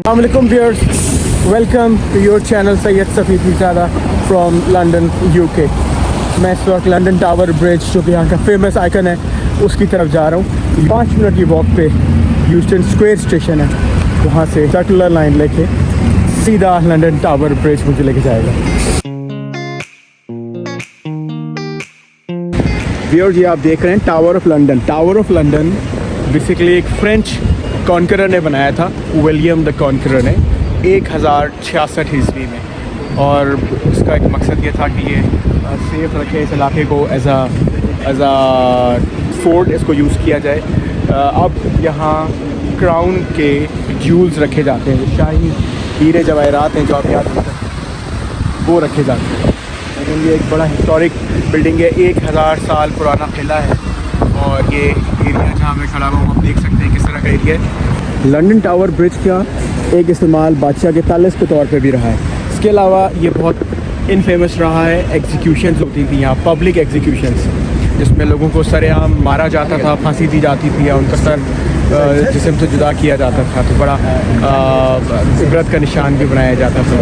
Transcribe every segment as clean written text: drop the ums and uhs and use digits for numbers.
Assalamualaikum viewers, welcome to your channel Syed सफ़ीद ज़्यादा from London UK। मैं इस वक्त लंदन टावर ब्रिज जो कि यहाँ का फेमस आइकन है उसकी तरफ जा रहा हूँ। 5 मिनट की वॉक पे यूस्टन स्क्वायर स्टेशन है, वहाँ से सर्कुलर लाइन लेके सीधा लंदन टावर ब्रिज मुझे लेके जाएगा। व्यूअर्स, ये आप देख रहे हैं tower of London. Tower of London basically एक फ्रेंच कॉन्करर ने बनाया था, विलियम द कॉन्करर ने 1066 ईस्वी में, और इसका एक मकसद ये था कि ये सेफ रखे इस इलाके को एज आ फोर्ट इसको यूज़ किया जाए। अब यहाँ क्राउन के ज्यूल्स रखे जाते हैं, शाही हीरे जवाहरात हैं जो आप याद करते हैं वो रखे जाते हैं। लेकिन ये एक बड़ा हिस्टोरिक बिल्डिंग है, 1000 साल पुराना किला है, और ये एरिया जहाँ मैं खड़ा हुआ हूँ आप देख सकते हैं किस तरह का एरिया है। लंदन टावर ब्रिज का एक इस्तेमाल बादशाह के पैलेस के तौर पे भी रहा है। इसके अलावा ये बहुत इनफेमस रहा है, एग्जीक्यूशंस होती थी यहाँ, पब्लिक एग्जीक्यूशंस, जिसमें लोगों को सरेआम मारा जाता था, फांसी दी जाती थी या उनका सर जिस्म से जुदा किया जाता था, तो बड़ा इबरत का निशान भी बनाया जाता था।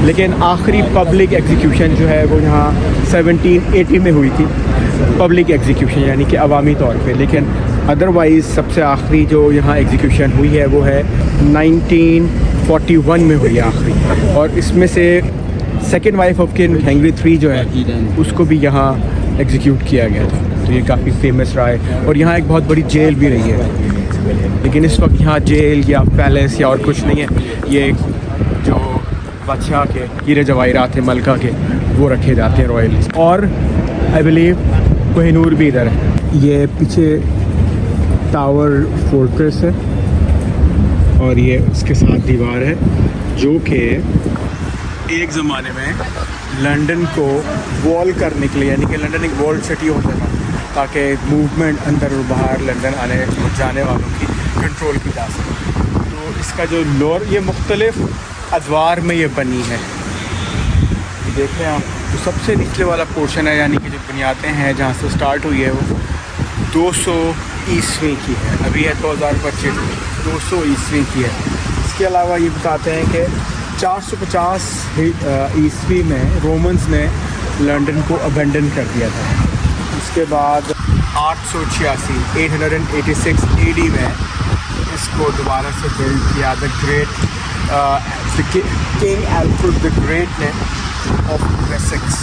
लेकिन आखिरी पब्लिक एग्जीक्यूशन जो है वो यहाँ 1780 में हुई थी, पब्लिक एग्जीक्यूशन यानी कि अवामी तौर पे। लेकिन अदरवाइज़ सबसे आखिरी जो यहाँ एग्जीक्यूशन हुई है वो है 1941 में हुई आखिरी, और इसमें से second wife of king Henry III जो है उसको भी यहाँ एग्जीक्यूट किया गया था। तो ये काफ़ी फेमस रहा है, और यहाँ एक बहुत बड़ी जेल भी रही है। लेकिन इस वक्त यहाँ जेल या पैलेस या और कुछ नहीं है, ये जो बादशाह के हीरे जवाहरात थे मलका के वो रखे जाते हैं रॉयल। और आई बिलीव कोहिनूर भी इधर है। ये पीछे टावर फोर्ट्रेस है और ये उसके साथ दीवार है जो कि एक ज़माने में लंदन को वॉल करने के लिए, यानी कि लंदन एक वॉल सिटी होता था ताकि मूवमेंट अंदर और बाहर लंदन आने और जाने वालों की कंट्रोल की जा सके। तो इसका जो लोअर ये मुख्तलिफ़ अदवार में ये बनी है, देख रहे हैं आप। जो सबसे निचले वाला पोर्शन है यानी कि जो बुनियादें हैं जहाँ से स्टार्ट हुई है वो 200 ईस्वी की है, अभी है 2025, 200 ईस्वी की है। इसके अलावा ये बताते हैं कि 450 ईस्वी में रोमन्स ने लंदन को अबेंडन कर दिया था। उसके बाद 886 AD में इसको दोबारा से बिल्ड किया the great king Alfred the great ने ऑफ वेसेक्स।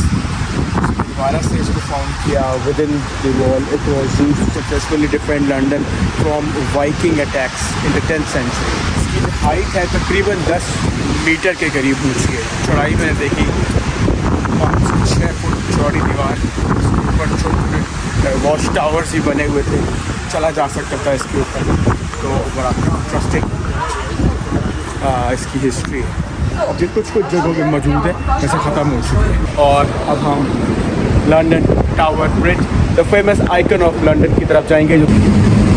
दोबारा से इसको फाउंड किया within the wall. It was used to successfully defend London from Viking attacks in the 10th century. इसकी हाइट है तकरीबन 10 मीटर के करीब ऊँची है। चौड़ाई मैंने देखी 5 से 6 फुट चौड़ी दीवार, ऊपर छोटे वॉच टावर्स भी बने हुए थे, चला जा सकता था इसके ऊपर। तो बड़ा इंटरेस्टिंग इसकी हिस्ट्री है। जो कुछ जगहों पे मौजूद है वैसे ख़त्म हो चुकी है। और अब हम London tower bridge, the famous icon of London की तरफ जाएंगे। जो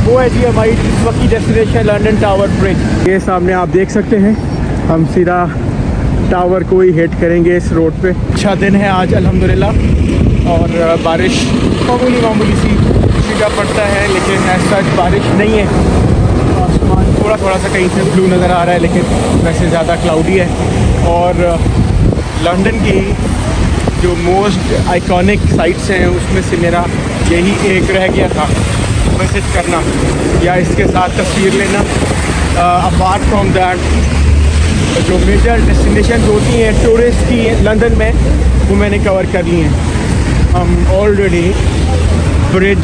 वो है जी हमारी इस वक्त की डेस्टिनेशन लंदन टावर ब्रिज। ये सामने आप देख सकते हैं, हम सीधा टावर को ही हिट करेंगे इस रोड पे। अच्छा दिन है आज अल्हम्दुलिल्लाह, और बारिश मामूली सी जगह पड़ता है, लेकिन ऐसा बारिश नहीं है। आसमान थोड़ा सा कहीं से ब्लू नज़र आ रहा है, लेकिन वैसे ज़्यादा क्लाउडी है। और लंदन की जो मोस्ट आइकॉनिक साइट्स हैं उसमें से मेरा यही एक रह गया था विजिट करना या इसके साथ तस्वीर लेना। अपार्ट फ्रॉम दैट जो मेजर डेस्टिनेशन होती हैं टूरिस्ट की लंदन में वो मैंने कवर कर ली हैं। हम ऑलरेडी ब्रिज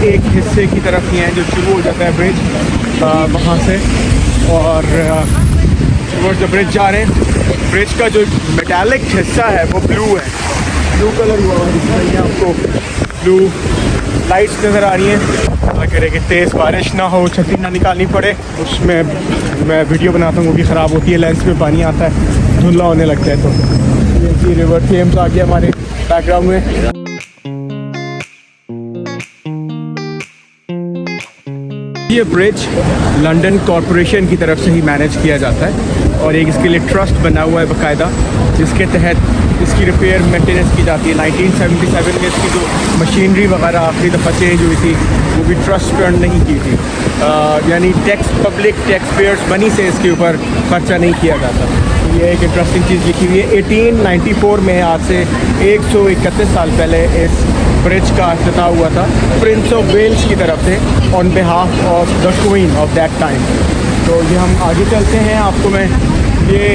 एक हिस्से की तरफ ही हैं जो शुरू हो जाता है ब्रिज वहाँ से, और जो ब्रिज जा रहे हैं। ब्रिज का जो मेटालिक हिस्सा है वो ब्लू है, ब्लू कलर हुआ है, जिसमें आपको ब्लू लाइट्स नज़र आ रही हैं। अल्लाह करे कि तेज़ बारिश ना हो, छतरी ना निकालनी पड़े। उसमें मैं वीडियो बनाता हूँ वो भी ख़राब होती है, लेंस में पानी आता है, धुंधला होने लगता है। तो ये रिवर थेम्स आ गया हमारे बैकग्राउंड में। ये ब्रिज लंदन कॉरपोरेशन की तरफ से ही मैनेज किया जाता है, और एक इसके लिए ट्रस्ट बना हुआ है बाकायदा, जिसके तहत इसकी रिपेयर मेंटेनेंस की जाती है। 1977 में इसकी जो मशीनरी वगैरह आखिरी दफ़ा चेंज हुई थी वो भी ट्रस्ट फंड नहीं की थी, यानी पब्लिक टैक्स पेयर्स मनी से इसके ऊपर खर्चा नहीं किया जाता। ये एक इंटरेस्टिंग चीज़ लिखी हुई है। 1894 में आज से 131 साल पहले इस ब्रिज का इफ्तिताह हुआ था प्रिंस ऑफ वेल्स की तरफ से on behalf of the queen of that time. तो ये हम आगे चलते हैं, आपको मैं ये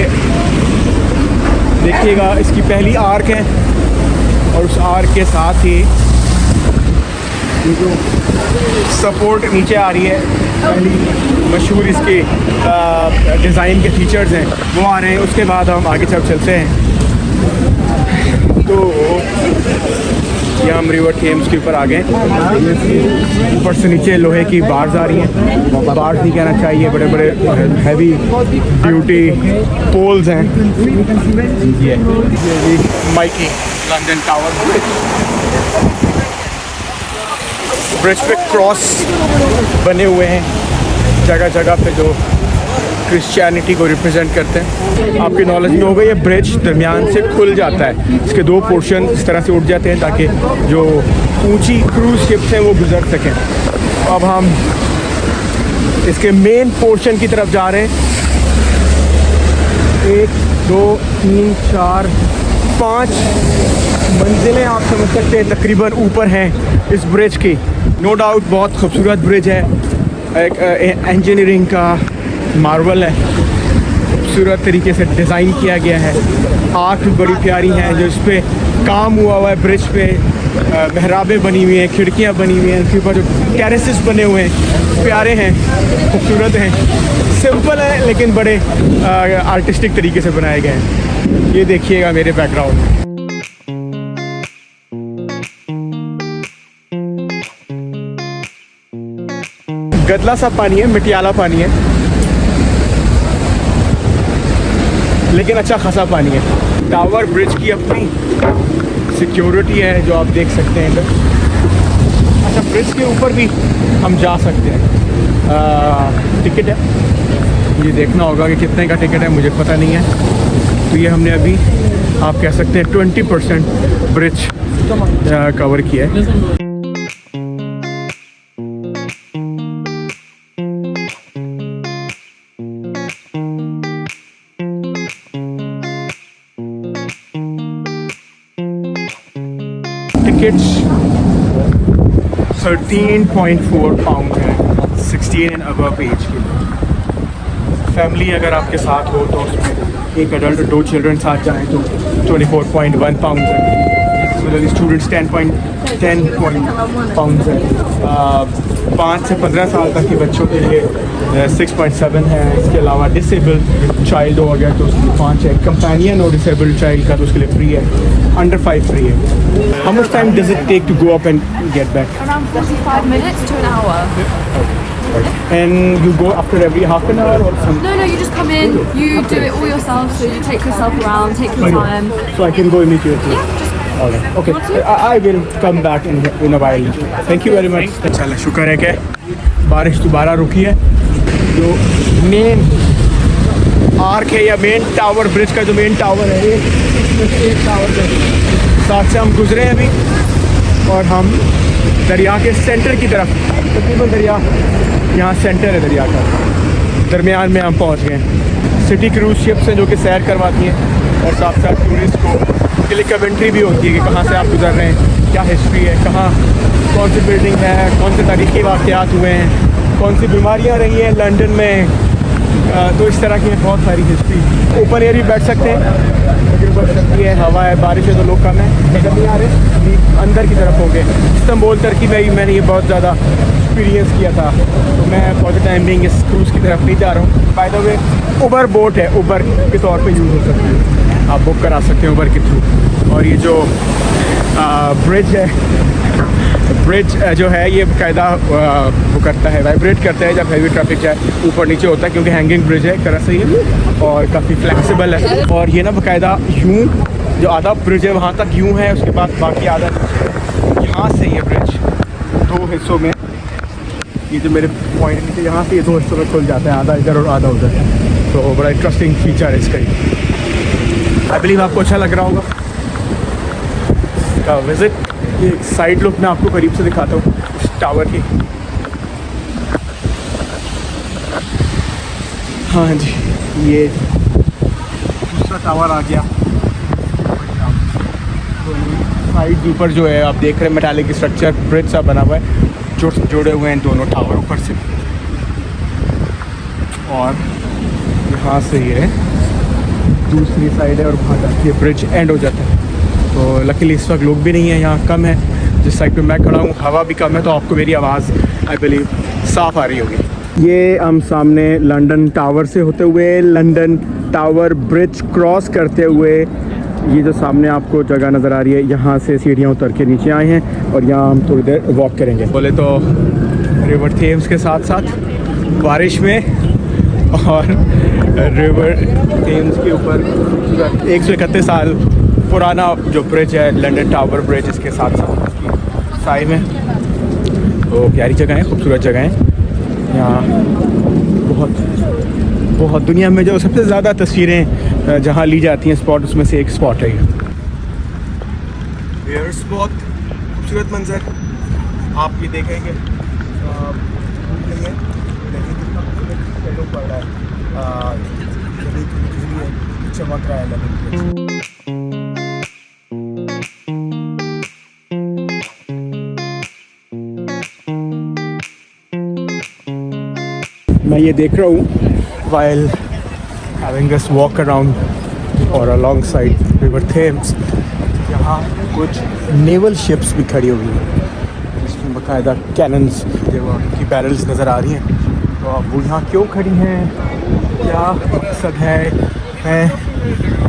देखिएगा इसकी पहली आर्क है और उस आर्क के साथ ही ये जो सपोर्ट नीचे आ रही है, पहली मशहूर इसके डिज़ाइन के फीचर्स हैं वो आ रहे हैं। उसके बाद हम आगे चलते हैं। तो यहाँ हम रिवर थेम्स के ऊपर आ गए। ऊपर से नीचे लोहे की बार्स आ रही हैं, बार्स नहीं कहना चाहिए, बड़े बड़े हैवी ड्यूटी पोल्स हैं। ये जी माइकी लंदन टावर ब्रिज पे क्रॉस बने हुए हैं जगह जगह पे जो क्रिश्चियनिटी को रिप्रेजेंट करते हैं। आपकी नॉलेज में होगा ये ब्रिज दरमियान से खुल जाता है, इसके दो पोर्शन इस तरह से उठ जाते हैं ताकि जो ऊंची क्रूज शिप्स हैं वो गुजर सकें। अब हम इसके मेन पोर्शन की तरफ जा रहे हैं। 1 2 3 4 5 मंजिलें आप समझ सकते हैं तकरीबन ऊपर हैं इस ब्रिज की। नो डाउट बहुत खूबसूरत ब्रिज है, एक इंजीनियरिंग का मार्वल है, खूबसूरत तरीके से डिज़ाइन किया गया है। आर्क बड़ी प्यारी हैं जो इस पर काम हुआ है। ब्रिज पे मेहराबें बनी हुई हैं, खिड़कियां बनी हुई हैं, उनके ऊपर जो टेरेसेस बने हुए हैं प्यारे हैं, खूबसूरत हैं, सिंपल है लेकिन बड़े आर्टिस्टिक तरीके से बनाए गए हैं। ये देखिएगा मेरे बैकग्राउंड में। गदला सा पानी है, मिटियाला पानी है, लेकिन अच्छा खासा पानी है। टावर ब्रिज की अपनी सिक्योरिटी है जो आप देख सकते हैं इधर। अच्छा, ब्रिज के ऊपर भी हम जा सकते हैं। टिकट है, मुझे देखना होगा कि कितने का टिकट है, मुझे पता नहीं है। तो ये हमने अभी आप कह सकते हैं 20% ब्रिज कवर किया है। टिकट्स 13.4 पाउंड है 16 एंड अबव एज के लिए। फैमिली अगर आपके साथ हो तो उसमें एक अडल्ट 2 चिल्ड्रन साथ जाएं तो 24.1 पाउंड है। मतलब स्टूडेंट्स 10 पाउंड है। 5 से 15 साल तक के बच्चों के लिए 6.7 है। इसके अलावा डिसेबल्ड चाइल्ड हो गया तो उसके 5 है। कंपेनियन और डिसेबल्ड चाइल्ड का तो उसके लिए फ्री है। अंडर 5 फ्री है। How much time does it take to go up and get back? Around 45 minutes to an hour. And you go after every half an hour or something? No, you just come in, you do it all yourself, so you take yourself around, take your time. So I can go immediately? Yeah, just Alright. Okay. I will come back in a while. Thank you very much. चलो, शुक्र है कि बारिश दोबारा रुकी है। जो main arc है या मेन टावर ब्रिज का जो मेन टावर है एक टावर के साथ से हम गुजरे हैं अभी और हम दरिया के सेंटर की तरफ, तकरीबन दरिया यहाँ सेंटर है दरिया का, दरमियान में हम पहुँच गए। सिटी क्रूज शिप्स हैं जो कि सैर करवाती हैं और साथ साथ टूरिस्ट को के लिए कमेंट्री भी होती है कि कहाँ से आप गुजर रहे हैं, क्या हिस्ट्री है, कहाँ कौन सी बिल्डिंग है, कौन से तारीखी वाक़यात हुए हैं, कौन सी बीमारियाँ रही हैं लंदन में। तो इस तरह की बहुत सारी हिस्ट्री। ओपन एयर भी बैठ सकते हैं, लेकिन बस सकती है, हवा है, बारिश है तो लोग कम है, नजर नहीं आ रहे, अंदर की तरफ होंगे। इस्तांबुल टर्की में ही मैंने ये बहुत ज़्यादा एक्सपीरियंस किया था, तो मैं फॉर द टाइम बिंग इस क्रूज़ की तरफ नहीं जा रहा हूँ। By the way Uber boat है, उबर के तौर पे यूज़ हो सकती है, आप बुक करा सकते हैं उबर के थ्रू। और ये जो ब्रिज है, ब्रिज जो है ये बाकायदा वो करता है, वाइब्रेट करता है जब हैवी ट्रैफिक जाए, ऊपर नीचे होता है क्योंकि हैंगिंग ब्रिज है एक तरह से ये, और काफ़ी फ्लेक्सिबल है। और ये ना बाकायदा यूँ जो आधा ब्रिज है वहाँ तक यूँ है, उसके बाद बाकी आधा यहाँ से ये ब्रिज 2 हिस्सों में, ये जो मेरे पॉइंट नीचे यहाँ से ये 2 हिस्सों में खुल जाता है, आधा इधर और आधा उधर। तो बड़ा इंटरेस्टिंग फीचर है इसका। आई बिलीव आपको अच्छा लग रहा होगा। इसका विज़िट। ये साइड लुक मैं आपको करीब से दिखाता हूँ इस टावर की। हाँ जी, ये दूसरा टावर आ गया। साइड के ऊपर जो है आप देख रहे हैं मेटालिक स्ट्रक्चर ब्रिज सा बना हुआ है, जुड़े हुए हैं दोनों टावर ऊपर से। और यहाँ से ये दूसरी साइड है और वहाँ जाके ब्रिज एंड हो जाता है। तो लकीली इस वक्त लोग भी नहीं है, यहाँ कम है। जिस साइड पे मैं खड़ा हूँ हवा भी कम है, तो आपको मेरी आवाज़ आई बिलीव साफ़ आ रही होगी। ये हम सामने लंदन टावर से होते हुए लंदन टावर ब्रिज क्रॉस करते हुए ये जो सामने आपको जगह नज़र आ रही है, यहाँ से सीढ़ियाँ उतर के नीचे आए हैं और यहाँ हम थोड़ी देर वॉक करेंगे। बोले तो रिवर थेम्स के साथ साथ बारिश में और रिवर थेम्स के ऊपर 131 साल पुराना जो ब्रिज है लंदन टावर ब्रिज, इसके साथ साथ उसकी साइड में तो प्यारी जगह है, खूबसूरत जगह है। यहाँ बहुत दुनिया में जो सबसे ज़्यादा तस्वीरें जहाँ ली जाती हैं स्पॉट, उसमें से एक स्पॉट है ये। बहुत खूबसूरत मंजर आप ये देखेंगे, पड़ रहा है, चमक रहा है। मैं ये देख रहा हूँ while having this walk around or alongside river Thames, यहाँ कुछ नेवल शिप्स भी खड़ी हुई हैं जिसमें बाकायदा कैनन्स की बैरल्स नज़र आ रही हैं। तो अब वो यहाँ क्यों खड़ी हैं, क्या मकसद है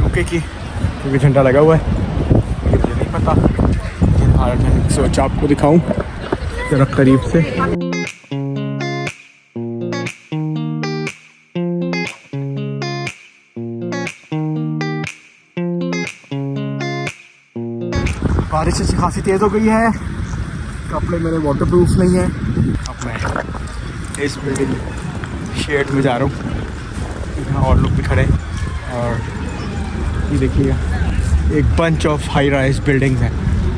यूके की, क्योंकि झंडा लगा हुआ है, मुझे नहीं पता। लेकिन मैंने सोचा आपको दिखाऊं ज़रा करीब से। बारिश अच्छी खासी तेज़ हो गई है, कपड़े मेरे वाटरप्रूफ नहीं है। अब मैं इस बिल्डिंग शेड में जा रहा हूँ, यहाँ और लोग भी खड़े हैं और ये देखिएगा एक bunch of high rise buildings हैं।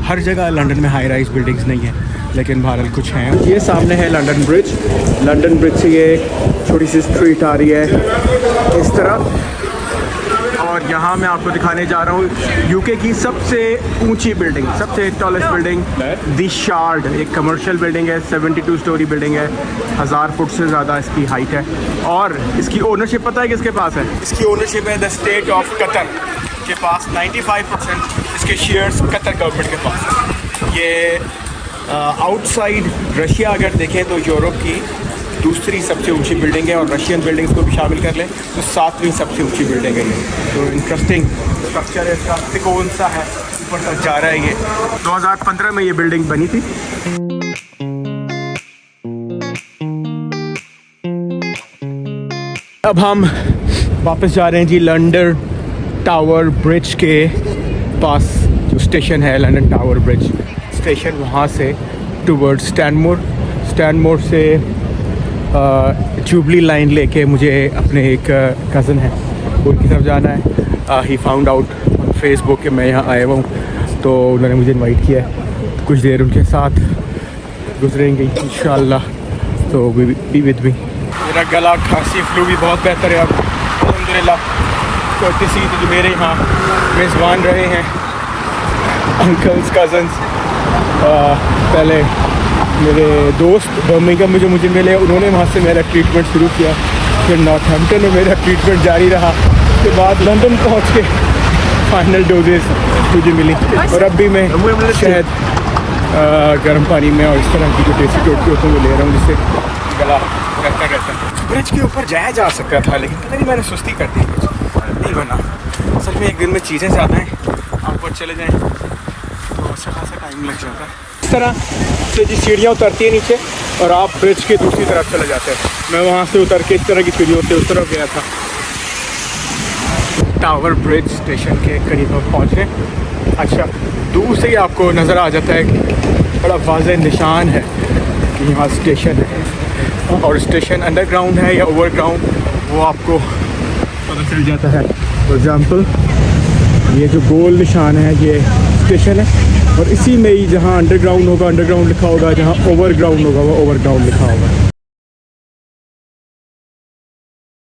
हर जगह लंदन में हाई राइज बिल्डिंग्स नहीं है, लेकिन बहरहाल कुछ हैं। ये सामने है लंदन ब्रिज से ये छोटी सी स्ट्रीट आ रही है इस तरह, और यहाँ मैं आपको दिखाने जा रहा हूँ यूके की सबसे ऊंची बिल्डिंग, सबसे टॉलेस्ट बिल्डिंग, द शार्ड। एक कमर्शियल बिल्डिंग है, 72 स्टोरी बिल्डिंग है, 1000 फुट से ज़्यादा इसकी हाइट है। और इसकी ओनरशिप पता है किसके पास है? इसकी ओनरशिप है द स्टेट ऑफ कतर के पास। 95% इसके शेयर्स कतर गवर्नमेंट के पास है। ये आउटसाइड रशिया अगर देखें तो यूरोप की दूसरी सबसे ऊंची बिल्डिंग है, और रशियन बिल्डिंग्स को भी शामिल कर लें तो 7वीं सबसे ऊंची बिल्डिंग है ये। तो इंटरेस्टिंग स्ट्रक्चर है इसका, तिकोन सा है, ऊपर तक जा रहा है ये। 2015 में ये बिल्डिंग बनी थी। अब हम वापस जा रहे हैं जी लंदन टावर ब्रिज के पास, जो स्टेशन है लंदन टावर ब्रिज स्टेशन, वहाँ से टूवर्ड स्टैनमोर से जुबली लाइन लेके मुझे अपने एक कज़न है उनकी तरफ जाना है। He found out on Facebook कि मैं यहाँ आया हुआ हूँ, तो उन्होंने मुझे इनवाइट किया है, कुछ देर उनके साथ गुजरेंगे इंशाल्लाह। तो बी विद मी। मेरा गला, खांसी, फ्लू भी बहुत बेहतर है अब अल्हम्दुलिल्लाह। कोर्टेसी तो जो मेरे यहाँ मेज़बान रहे हैं, अंकल्स, कज़न्स, पहले मेरे दोस्त बर्मिंघम में जो मुझे मिले, उन्होंने वहाँ से मेरा ट्रीटमेंट शुरू किया। फिर नॉर्थहैम्पटन में मेरा ट्रीटमेंट जारी रहा, उसके बाद लंदन पहुँच के फाइनल डोजेस मुझे मिली। और अब भी मैं शहद गर्म पानी में और इस तरह की जो टेस्टी टोटकी होती है वो ले रहा हूँ, जिससे गला बेहतर रहता है। ब्रिज के ऊपर जाया जा सकता था, लेकिन पता नहीं मैंने सुस्ती कर दी, नहीं बना। असल में एक दिन में चीज़ें ज़्यादा हैं, आप ऊपर चले जाएँ तो अच्छा खासा टाइम लग जाता है। इस तरह से जी सीढ़ियाँ उतरती है नीचे और आप ब्रिज के दूसरी तरफ चले जाते हैं। मैं वहाँ से उतर के इस तरह की सीढ़ियों से उस तरफ गया था। टावर ब्रिज स्टेशन के करीब हम पहुँचे। अच्छा, दूर से ही आपको नज़र आ जाता है कि बड़ा वाज़ेह निशान है कि यहाँ स्टेशन है, और स्टेशन अंडरग्राउंड है या ओवरग्राउंड वो आपको पता चल जाता है। फॉर एग्ज़ाम्पल ये जो गोल निशान है ये स्टेशन है, और इसी में ही जहाँ अंडरग्राउंड होगा अंडरग्राउंड लिखा होगा, जहाँ ओवरग्राउंड होगा वो ओवरग्राउंड लिखा होगा।